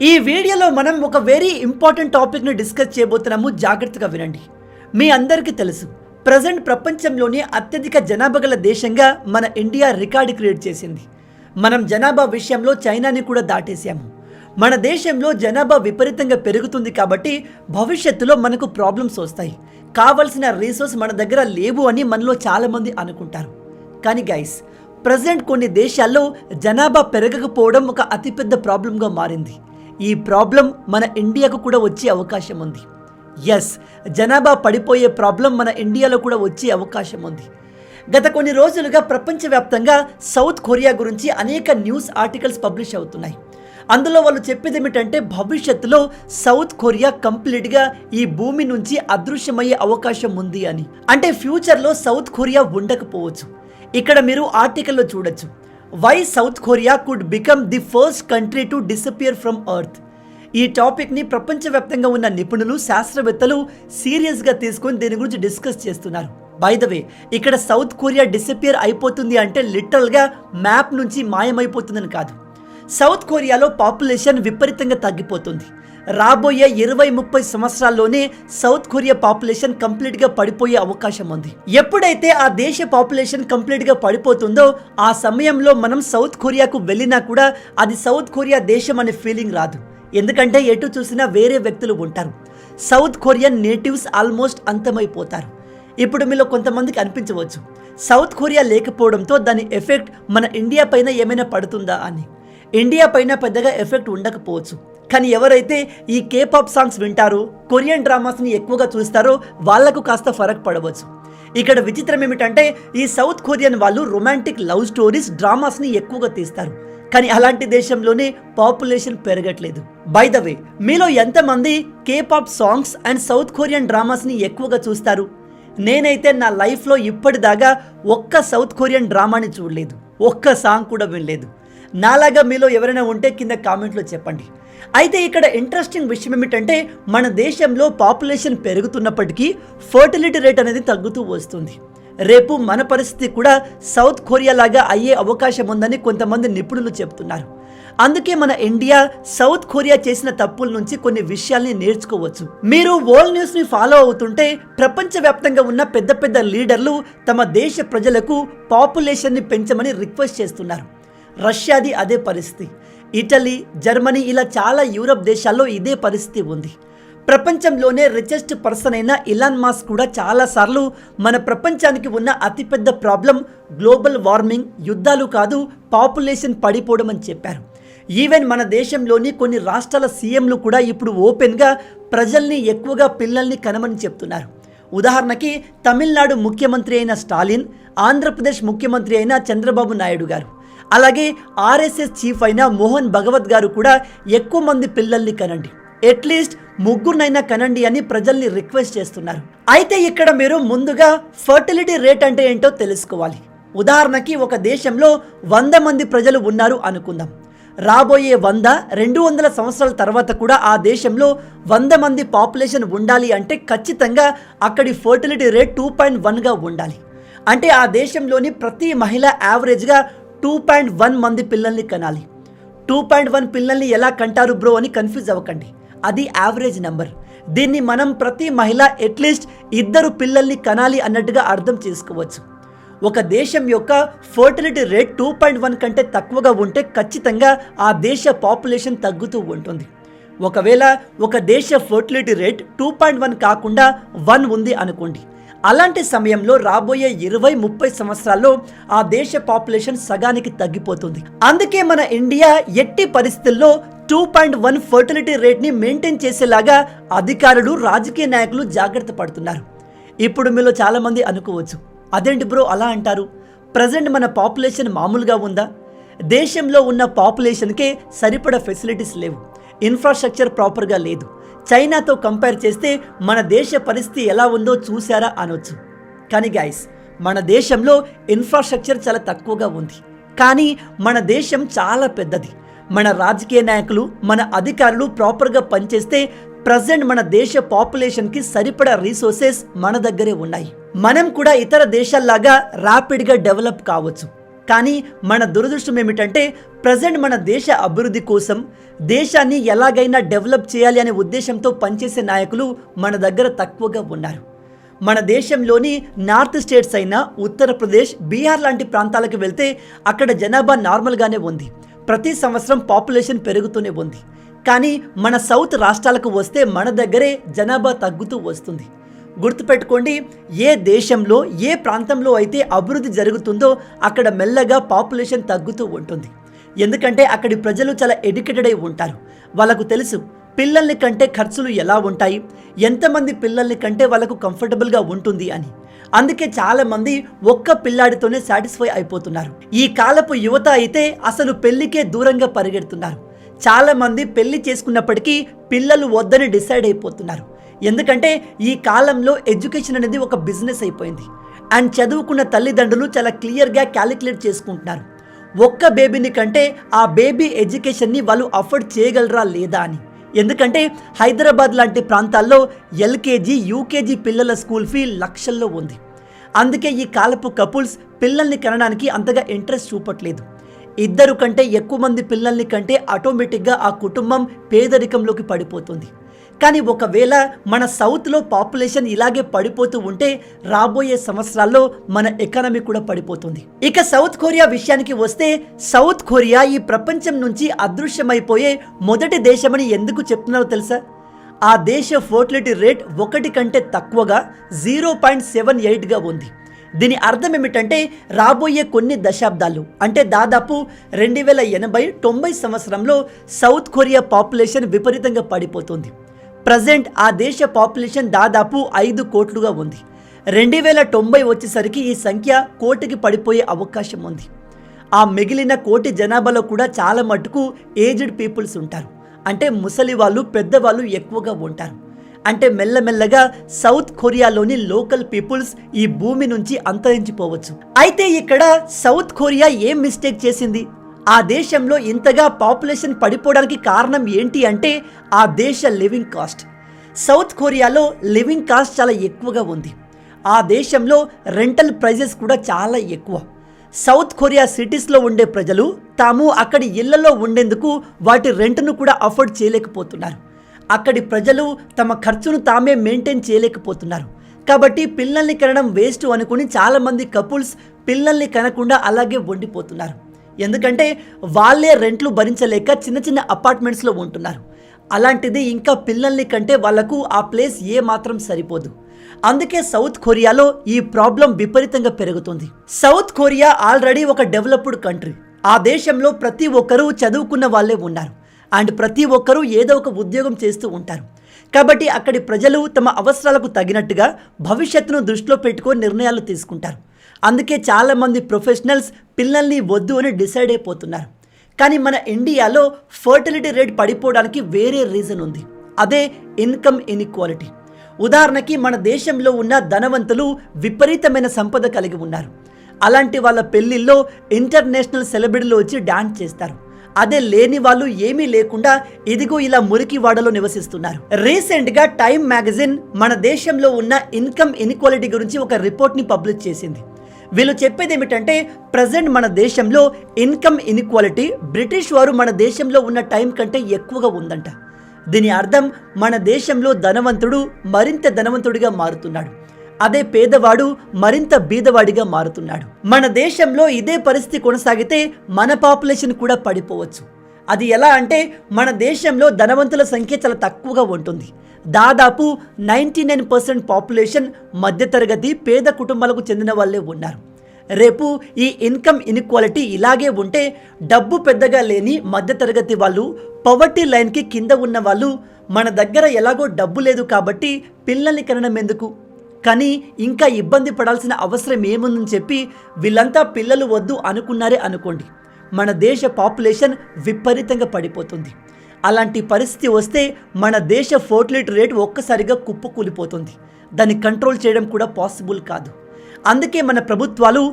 ఈ వీడియోలో మనం ఒక వెరీ ఇంపార్టెంట్ టాపిక్ని డిస్కస్ చేయబోతున్నాము. జాగ్రత్తగా వినండి. మీ అందరికీ తెలుసు, ప్రజెంట్ ప్రపంచంలోనే అత్యధిక జనాభా గల దేశంగా మన ఇండియా రికార్డు క్రియేట్ చేసింది. మనం జనాభా విషయంలో చైనాని కూడా దాటేసాము. మన దేశంలో జనాభా విపరీతంగా పెరుగుతుంది కాబట్టి భవిష్యత్తులో మనకు ప్రాబ్లమ్స్ వస్తాయి. కావలసిన రీసోర్స్ మన దగ్గర లేవు అని మనలో చాలామంది అనుకుంటారు. కానీ గైస్, ప్రజెంట్ కొన్ని దేశాల్లో జనాభా పెరగకపోవడం ఒక అతిపెద్ద ప్రాబ్లంగా మారింది. ఈ ప్రాబ్లం మన ఇండియాకు కూడా వచ్చే అవకాశం ఉంది. ఎస్, జనాభా పడిపోయే ప్రాబ్లం మన ఇండియాలో కూడా వచ్చే అవకాశం ఉంది. గత కొన్ని రోజులుగా ప్రపంచవ్యాప్తంగా సౌత్ కొరియా గురించి అనేక న్యూస్ ఆర్టికల్స్ పబ్లిష్ అవుతున్నాయి. అందులో వాళ్ళు చెప్పేది ఏమిటంటే, భవిష్యత్తులో సౌత్ కొరియా కంప్లీట్గా ఈ భూమి నుంచి అదృశ్యమయ్యే అవకాశం ఉంది అని. అంటే ఫ్యూచర్లో సౌత్ కొరియా ఉండకపోవచ్చు. ఇక్కడ మీరు ఆర్టికల్లో చూడొచ్చు, why South Korea could become the first country to disappear from earth. ఈ టాపిక్ని ప్రపంచవ్యాప్తంగా ఉన్న నిపుణులు, శాస్త్రవేత్తలు సీరియస్గా తీసుకొని దీని గురించి డిస్కస్ చేస్తున్నారు. బై ద వే, ఇక్కడ సౌత్ కొరియా డిసపియర్ అయిపోతుంది అంటే లిటరల్గా మ్యాప్ నుంచి మాయమైపోతుందని కాదు. సౌత్ కొరియాలో పాపులేషన్ విపరీతంగా తగ్గిపోతుంది. రాబోయే 20-30 సంవత్సరాల్లోనే సౌత్ కొరియా పాపులేషన్ కంప్లీట్గా పడిపోయే అవకాశం ఉంది. ఎప్పుడైతే ఆ దేశ పాపులేషన్ కంప్లీట్గా పడిపోతుందో ఆ సమయంలో మనం సౌత్ కొరియాకు వెళ్ళినా కూడా అది సౌత్ కొరియా దేశం అనే ఫీలింగ్ రాదు. ఎందుకంటే ఎటు చూసినా వేరే వ్యక్తులు ఉంటారు. సౌత్ కొరియన్ నేటివ్స్ ఆల్మోస్ట్ అంతమైపోతారు. ఇప్పుడు మీలో కొంతమందికి అనిపించవచ్చు, సౌత్ కొరియా లేకపోవడంతో దాని ఎఫెక్ట్ మన ఇండియా పైన ఏమైనా పడుతుందా అని. ఇండియా పైన పెద్దగా ఎఫెక్ట్ ఉండకపోవచ్చు. కానీ ఎవరైతే ఈ కేపాప్ సాంగ్స్ వింటారో, కొరియన్ డ్రామాస్ని ఎక్కువగా చూస్తారో వాళ్లకు కాస్త ఫరక్ పడవచ్చు. ఇక్కడ విచిత్రం ఏమిటంటే, ఈ సౌత్ కొరియన్ వాళ్ళు రొమాంటిక్ లవ్ స్టోరీస్, డ్రామాస్ని ఎక్కువగా తీస్తారు. కానీ అలాంటి దేశంలోనే పాపులేషన్ పెరగట్లేదు. బై ద వే, మీలో ఎంతమంది K-pop songs and South Korean డ్రామాస్ని ఎక్కువగా చూస్తారు? నేనైతే నా లైఫ్లో ఇప్పటిదాకా ఒక్క సౌత్ కొరియన్ డ్రామాని చూడలేదు, ఒక్క సాంగ్ కూడా వినలేదు. నాలాగా మీలో ఎవరైనా ఉంటే కింద కామెంట్లో చెప్పండి. అయితే ఇక్కడ ఇంట్రెస్టింగ్ విషయం ఏమిటంటే, మన దేశంలో పాపులేషన్ పెరుగుతున్నప్పటికీ ఫర్టిలిటీ రేట్ అనేది తగ్గుతూ వస్తుంది. రేపు మన పరిస్థితి కూడా సౌత్ కొరియా లాగా అయ్యే అవకాశం ఉందని కొంతమంది నిపుణులు చెప్తున్నారు. అందుకే మన ఇండియా సౌత్ కొరియా చేసిన తప్పుల నుంచి కొన్ని విషయాల్ని నేర్చుకోవచ్చు. మీరు వరల్డ్ న్యూస్ని ఫాలో అవుతుంటే ప్రపంచవ్యాప్తంగా ఉన్న పెద్ద పెద్ద లీడర్లు తమ దేశ ప్రజలకు పాపులేషన్ని పెంచమని రిక్వెస్ట్ చేస్తున్నారు. రష్యాది అదే పరిస్థితి, ఇటలీ, జర్మనీ, ఇలా చాలా యూరప్ దేశాల్లో ఇదే పరిస్థితి ఉంది. ప్రపంచంలోనే రిచెస్ట్ పర్సన్ అయిన ఇలాన్ మాస్క్ కూడా చాలాసార్లు మన ప్రపంచానికి ఉన్న అతిపెద్ద ప్రాబ్లం గ్లోబల్ వార్మింగ్, యుద్ధాలు కాదు, పాపులేషన్ పడిపోవడం అని చెప్పారు. ఈవెన్ మన దేశంలోని కొన్ని రాష్ట్రాల సీఎంలు కూడా ఇప్పుడు ఓపెన్గా ప్రజల్ని, ఎక్కువగా పిల్లల్ని కనమని చెప్తున్నారు. ఉదాహరణకి తమిళనాడు ముఖ్యమంత్రి అయిన స్టాలిన్, ఆంధ్రప్రదేశ్ ముఖ్యమంత్రి అయిన చంద్రబాబు నాయుడు గారు, అలాగే ఆర్ఎస్ఎస్ చీఫ్ అయిన మోహన్ భగవత్ గారు కూడా ఎక్కువ మంది పిల్లల్ని కనండి, అట్లీస్ట్ ముగ్గురునైనా కనండి అని ప్రజల్ని రిక్వెస్ట్ చేస్తున్నారు. అయితే ఇక్కడ మీరు ముందుగా ఫర్టిలిటీ రేట్ అంటే ఏంటో తెలుసుకోవాలి. ఉదాహరణకి ఒక దేశంలో 100 మంది ప్రజలు ఉన్నారు అనుకుందాం. రాబోయే 100-200 సంవత్సరాల తర్వాత కూడా ఆ దేశంలో 100 మంది పాపులేషన్ ఉండాలి అంటే ఖచ్చితంగా అక్కడి ఫర్టిలిటీ రేట్ 2.1గా ఉండాలి. అంటే ఆ దేశంలోని ప్రతి మహిళ యావరేజ్గా 2.1 మంది పిల్లల్ని కనాలి. 2.1 పిల్లల్ని ఎలా కంటారు బ్రో అని కన్ఫ్యూజ్ అవ్వకండి, అది యావరేజ్ నెంబర్. దీన్ని మనం ప్రతి మహిళ అట్లీస్ట్ 2 పిల్లల్ని కనాలి అన్నట్టుగా అర్థం చేసుకోవచ్చు. ఒక దేశం యొక్క ఫర్టిలిటీ రేట్ 2.1 కంటే తక్కువగా ఉంటే ఖచ్చితంగా ఆ దేశ పాపులేషన్ తగ్గుతూ ఉంటుంది. ఒకవేళ ఒక దేశ ఫర్టిలిటీ రేట్ 2.1 కాకుండా 1 ఉంది అనుకోండి, అలాంటి సమయంలో రాబోయే 20-30 సంవత్సరాల్లో ఆ దేశ పాపులేషన్ సగానికి తగ్గిపోతుంది. అందుకే మన ఇండియా ఎట్టి పరిస్థితుల్లో 2.1 ఫర్టిలిటీ రేట్ని మెయింటైన్ చేసేలాగా అధికారులు, రాజకీయ నాయకులు జాగ్రత్త పడుతున్నారు. ఇప్పుడు మీలో చాలామంది అనుకోవచ్చు, అదేంటి బ్రో అలా అంటారు? ప్రజెంట్ మన పాపులేషన్ మామూలుగా ఉందా? దేశంలో ఉన్న పాపులేషన్కే సరిపడా ఫెసిలిటీస్ లేవు, ఇన్ఫ్రాస్ట్రక్చర్ ప్రాపర్గా లేదు. చైనాతో కంపేర్ చేస్తే మన దేశ పరిస్థితి ఎలా ఉందో చూసారా అనొచ్చు. కానీ గైస్, మన దేశంలో ఇన్ఫ్రాస్ట్రక్చర్ చాలా తక్కువగా ఉంది. కానీ మన దేశం చాలా పెద్దది. మన రాజకీయ నాయకులు, మన అధికారులు ప్రాపర్గా పనిచేస్తే ప్రజెంట్ మన దేశ పాపులేషన్కి సరిపడా రీసోర్సెస్ మన దగ్గరే ఉన్నాయి. మనం కూడా ఇతర దేశాల్లాగా ర్యాపిడ్గా డెవలప్ కావచ్చు. కానీ మన దురదృష్టం ఏమిటంటే ప్రజెంట్ మన దేశ అభివృద్ధి కోసం దేశాన్ని ఎలాగైనా డెవలప్ చేయాలి అనే ఉద్దేశంతో పనిచేసే నాయకులు మన దగ్గర తక్కువగా ఉన్నారు. మన దేశంలోని నార్త్ స్టేట్స్ అయిన ఉత్తరప్రదేశ్, బీహార్ లాంటి ప్రాంతాలకు వెళ్తే అక్కడ జనాభా నార్మల్గానే ఉంది. ప్రతి సంవత్సరం పాపులేషన్ పెరుగుతూనే ఉంది. కానీ మన సౌత్ రాష్ట్రాలకు వస్తే మన దగ్గరే జనాభా తగ్గుతూ వస్తుంది. గుర్తుపెట్టుకోండి, ఏ దేశంలో ఏ ప్రాంతంలో అయితే అభివృద్ధి జరుగుతుందో అక్కడ మెల్లగా పాపులేషన్ తగ్గుతూ ఉంటుంది. ఎందుకంటే అక్కడి ప్రజలు చాలా ఎడ్యుకేటెడ్ అయి ఉంటారు. వాళ్ళకు తెలుసు పిల్లల్ని కంటే ఖర్చులు ఎలా ఉంటాయి, ఎంతమంది పిల్లల్ని కంటే వాళ్ళకు కంఫర్టబుల్గా ఉంటుంది అని. అందుకే చాలామంది ఒక్క పిల్లాడితోనే సాటిస్ఫై అయిపోతున్నారు. ఈ కాలపు యువత అయితే అసలు పెళ్లికే దూరంగా పరిగెడుతున్నారు. చాలామంది పెళ్లి చేసుకున్నప్పటికీ పిల్లలు వద్దని డిసైడ్ అయిపోతున్నారు. ఎందుకంటే ఈ కాలంలో ఎడ్యుకేషన్ అనేది ఒక బిజినెస్ అయిపోయింది. అండ్ చదువుకున్న తల్లిదండ్రులు చాలా క్లియర్గా క్యాలిక్యులేట్ చేసుకుంటున్నారు. ఒక్క బేబీని కంటే ఆ బేబీ ఎడ్యుకేషన్ని వాళ్ళు అఫోర్డ్ చేయగలరా లేదా అని. ఎందుకంటే హైదరాబాద్ లాంటి ప్రాంతాల్లో ఎల్కేజీ, యూకేజీ పిల్లల స్కూల్ ఫీ లక్షల్లో ఉంది. అందుకే ఈ కాలపు కపుల్స్ పిల్లల్ని కనడానికి అంతగా ఇంట్రెస్ట్ చూపట్లేదు. 2 కంటే ఎక్కువ మంది పిల్లల్ని కంటే ఆటోమేటిక్గా ఆ కుటుంబం పేదరికంలోకి పడిపోతుంది. కానీ ఒకవేళ మన సౌత్లో పాపులేషన్ ఇలాగే పడిపోతూ ఉంటే రాబోయే సంవత్సరాల్లో మన ఎకానమీ కూడా పడిపోతుంది. ఇక సౌత్ కొరియా విషయానికి వస్తే, సౌత్ కొరియా ఈ ప్రపంచం నుంచి అదృశ్యమైపోయే మొదటి దేశమని ఎందుకు చెప్తున్నారో తెలుసా? ఆ దేశ ఫర్టిలిటీ రేట్ 1 కంటే తక్కువగా 0.78గా ఉంది. దీని అర్థం ఏమిటంటే రాబోయే కొన్ని దశాబ్దాలు అంటే దాదాపు 2080-90 సంవత్సరంలో సౌత్ కొరియా పాపులేషన్ విపరీతంగా పడిపోతుంది. ప్రజెంట్ ఆ దేశ పాపులేషన్ దాదాపు 5 కోట్లుగా ఉంది. 2090 వచ్చేసరికి ఈ సంఖ్య 1 కోటికి పడిపోయే అవకాశం ఉంది. ఆ మిగిలిన 1 కోటి జనాభాలో కూడా చాలా మటుకు ఏజ్డ్ పీపుల్స్ ఉంటారు. అంటే ముసలి వాళ్ళు, పెద్దవాళ్ళు ఎక్కువగా ఉంటారు. అంటే మెల్లమెల్లగా సౌత్ కొరియాలోని లోకల్ పీపుల్స్ ఈ భూమి నుంచి అంతరించిపోవచ్చు. అయితే ఇక్కడ సౌత్ కొరియా ఏం మిస్టేక్ చేసింది? ఆ దేశంలో ఇంతగా పాపులేషన్ పడిపోవడానికి కారణం ఏంటి అంటే ఆ దేశ లివింగ్ కాస్ట్. సౌత్ కొరియాలో లివింగ్ కాస్ట్ చాలా ఎక్కువగా ఉంది. ఆ దేశంలో రెంటల్ ప్రైజెస్ కూడా చాలా ఎక్కువ. సౌత్ కొరియా సిటీస్లో ఉండే ప్రజలు తాము అక్కడి ఇళ్లలో ఉండేందుకు వాటి రెంట్ను కూడా అఫోర్డ్ చేయలేకపోతున్నారు. అక్కడి ప్రజలు తమ ఖర్చును తామే మెయింటైన్ చేయలేకపోతున్నారు. కాబట్టి పిల్లల్ని కనడం వేస్ట్ అనుకుని చాలామంది కపుల్స్ పిల్లల్ని కనకుండా అలాగే ఉండిపోతున్నారు. ఎందుకంటే వాళ్ళే రెంట్లు భరించలేక చిన్న చిన్న అపార్ట్మెంట్స్లో ఉంటున్నారు. అలాంటిది ఇంకా పిల్లల్ని కంటే వాళ్లకు ఆ ప్లేస్ ఏమాత్రం సరిపోదు. అందుకే సౌత్ కొరియాలో ఈ ప్రాబ్లం విపరీతంగా పెరుగుతుంది. సౌత్ కొరియా ఆల్రెడీ ఒక డెవలప్డ్ కంట్రీ. ఆ దేశంలో ప్రతి ఒక్కరూ చదువుకున్న వాళ్ళే ఉన్నారు. అండ్ ప్రతి ఒక్కరూ ఏదో ఒక ఉద్యోగం చేస్తూ ఉంటారు. కాబట్టి అక్కడి ప్రజలు తమ అవసరాలకు తగినట్టుగా భవిష్యత్తును దృష్టిలో పెట్టుకొని నిర్ణయాలు తీసుకుంటారు. అందుకే చాలామంది ప్రొఫెషనల్స్ పిల్లల్ని వద్దు అని డిసైడ్ అయిపోతున్నారు. కానీ మన ఇండియాలో ఫర్టిలిటీ రేట్ పడిపోవడానికి వేరే రీజన్ ఉంది. అదే ఇన్కమ్ ఇన్ఈక్వాలిటీ. ఉదాహరణకి మన దేశంలో ఉన్న ధనవంతులు విపరీతమైన సంపద కలిగి ఉన్నారు. అలాంటి వాళ్ళ పెళ్లిల్లో ఇంటర్నేషనల్ సెలబ్రిటీలు వచ్చి డాన్స్ చేస్తారు. అదే లేని వాళ్ళు ఏమీ లేకుండా ఇదిగో ఇలా మురికి వాడలో నివసిస్తున్నారు. రీసెంట్గా టైమ్ మ్యాగజైన్ మన దేశంలో ఉన్న ఇన్కమ్ ఇన్ఈక్వాలిటీ గురించి ఒక రిపోర్ట్ని పబ్లిష్ చేసింది. వీళ్ళు చెప్పేది ఏమిటంటే ప్రజెంట్ మన దేశంలో ఇన్కమ్ ఇన్ఈక్వాలిటీ బ్రిటిష్ వారు మన దేశంలో ఉన్న టైం కంటే ఎక్కువగా ఉందంట. దీని అర్థం మన దేశంలో ధనవంతుడు మరింత ధనవంతుడిగా మారుతున్నాడు. అదే పేదవాడు మరింత బీదవాడిగా మారుతున్నాడు. మన దేశంలో ఇదే పరిస్థితి కొనసాగితే మన పాపులేషన్ కూడా పడిపోవచ్చు. అది ఎలా అంటే మన దేశంలో ధనవంతుల సంఖ్య చాలా తక్కువగా ఉంటుంది. దాదాపు 99% పాపులేషన్ మధ్యతరగతి పేద కుటుంబాలకు చెందిన వాళ్ళే ఉన్నారు. రేపు ఈ ఇన్కమ్ ఇన్ఈక్వాలిటీ ఇలాగే ఉంటే డబ్బు పెద్దగా లేని మధ్యతరగతి వాళ్ళు, పవర్టీ లైన్కి కింద ఉన్న వాళ్ళు మన దగ్గర ఎలాగో డబ్బు లేదు కాబట్టి పిల్లల్ని కనడం ఎందుకు, కానీ ఇంకా ఇబ్బంది పడాల్సిన అవసరం ఏముందని చెప్పి వీళ్ళంతా పిల్లలు వద్దు అనుకున్నారే అనుకోండి, మన దేశ పాపులేషన్ విపరీతంగా పడిపోతుంది. అలాంటి పరిస్థితి వస్తే మన దేశ ఫర్టిలిటీ రేట్ ఒక్కసారిగా కుప్పకూలిపోతుంది. దాన్ని కంట్రోల్ చేయడం కూడా పాసిబుల్ కాదు. అందుకే మన ప్రభుత్వాలు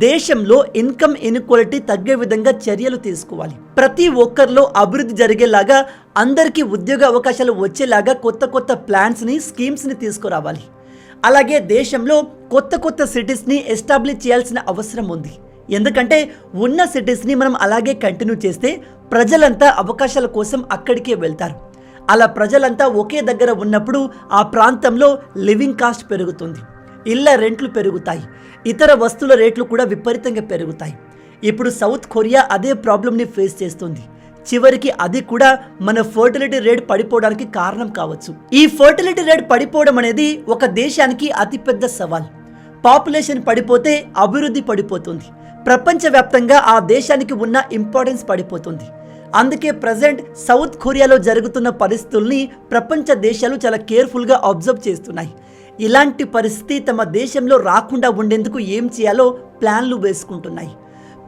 దేశంలో ఇన్కమ్ ఇన్ఈక్వాలిటీ తగ్గే విధంగా చర్యలు తీసుకోవాలి. ప్రతి ఒక్కరిలో అభివృద్ధి జరిగేలాగా, అందరికీ ఉద్యోగ అవకాశాలు వచ్చేలాగా కొత్త కొత్త ప్లాన్స్ని, స్కీమ్స్ని తీసుకురావాలి. అలాగే దేశంలో కొత్త కొత్త సిటీస్ని ఎస్టాబ్లిష్ చేయాల్సిన అవసరం ఉంది. ఎందుకంటే ఉన్న సిటీస్ని మనం అలాగే కంటిన్యూ చేస్తే ప్రజలంతా అవకాశాల కోసం అక్కడికే వెళ్తారు. అలా ప్రజలంతా ఒకే దగ్గర ఉన్నప్పుడు ఆ ప్రాంతంలో లివింగ్ కాస్ట్ పెరుగుతుంది, ఇళ్ల రెంట్లు పెరుగుతాయి, ఇతర వస్తువుల రేట్లు కూడా విపరీతంగా పెరుగుతాయి. ఇప్పుడు సౌత్ కొరియా అదే ప్రాబ్లంని ఫేస్ చేస్తుంది. చివరికి అది కూడా మన ఫర్టిలిటీ రేట్ పడిపోవడానికి కారణం కావచ్చు. ఈ ఫర్టిలిటీ రేట్ పడిపోవడం అనేది ఒక దేశానికి అతిపెద్ద సవాల్. పాపులేషన్ పడిపోతే అభివృద్ధి పడిపోతుంది, ప్రపంచవ్యాప్తంగా ఆ దేశానికి ఉన్న ఇంపార్టెన్స్ పడిపోతుంది. అందుకే ప్రజెంట్ సౌత్ కొరియాలో జరుగుతున్న పరిస్థితుల్ని ప్రపంచ దేశాలు చాలా కేర్ఫుల్గా అబ్జర్వ్ చేస్తున్నాయి. ఇలాంటి పరిస్థితి తమ దేశంలో రాకుండా ఉండేందుకు ఏం చేయాలో ప్లాన్లు వేసుకుంటున్నాయి.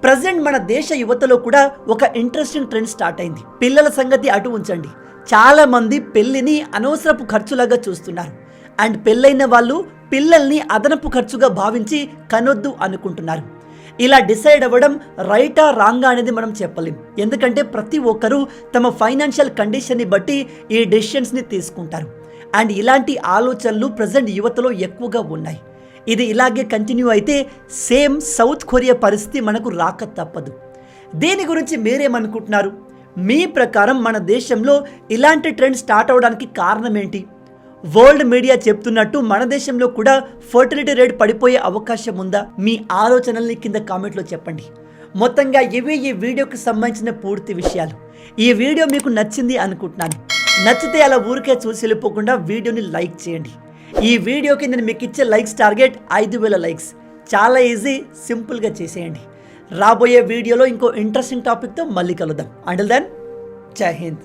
ప్రజెంట్ మన దేశ యువతలో కూడా ఒక ఇంట్రెస్టింగ్ ట్రెండ్ స్టార్ట్ అయింది. పిల్లల సంగతి అటు ఉంచండి, చాలా మంది పెళ్లిని అనవసరపు ఖర్చులాగా చూస్తున్నారు. అండ్ పెళ్ళైన వాళ్ళు పిల్లల్ని అదనపు ఖర్చుగా భావించి కనొద్దు అనుకుంటున్నారు. ఇలా డిసైడ్ అవ్వడం రైటా రాంగా అనేది మనం చెప్పలేం. ఎందుకంటే ప్రతి ఒక్కరూ తమ ఫైనాన్షియల్ కండిషన్ని బట్టి ఈ డెసిషన్స్ని తీసుకుంటారు. అండ్ ఇలాంటి ఆలోచనలు ప్రజెంట్ యువతలో ఎక్కువగా ఉన్నాయి. ఇది ఇలాగే కంటిన్యూ అయితే సేమ్ సౌత్ కొరియా పరిస్థితి మనకు రాక తప్పదు. దీని గురించి మీరేమనుకుంటున్నారు? మీ ప్రకారం మన దేశంలో ఇలాంటి ట్రెండ్ స్టార్ట్ అవడానికి కారణం ఏంటి? వరల్డ్ మీడియా చెప్తున్నట్టు మన దేశంలో కూడా ఫర్టిలిటీ రేట్ పడిపోయే అవకాశం ఉందా? మీ ఆలోచనల్ని కింద కామెంట్లో చెప్పండి. మొత్తంగా ఇవి ఈ వీడియోకి సంబంధించిన పూర్తి విషయాలు. ఈ వీడియో మీకు నచ్చింది అనుకుంటున్నాను. నచ్చితే అలా ఊరికే చూసి వెళ్ళిపోకుండా వీడియోని లైక్ చేయండి. ఈ వీడియోకి నేను మీకు ఇచ్చే లైక్స్ టార్గెట్ 5000 లైక్స్. చాలా ఈజీ, సింపుల్గా చేసేయండి. రాబోయే వీడియోలో ఇంకో ఇంట్రెస్టింగ్ టాపిక్తో మళ్ళీ కలుద్దాం. అంటిల్ దెన్, జై హింద్.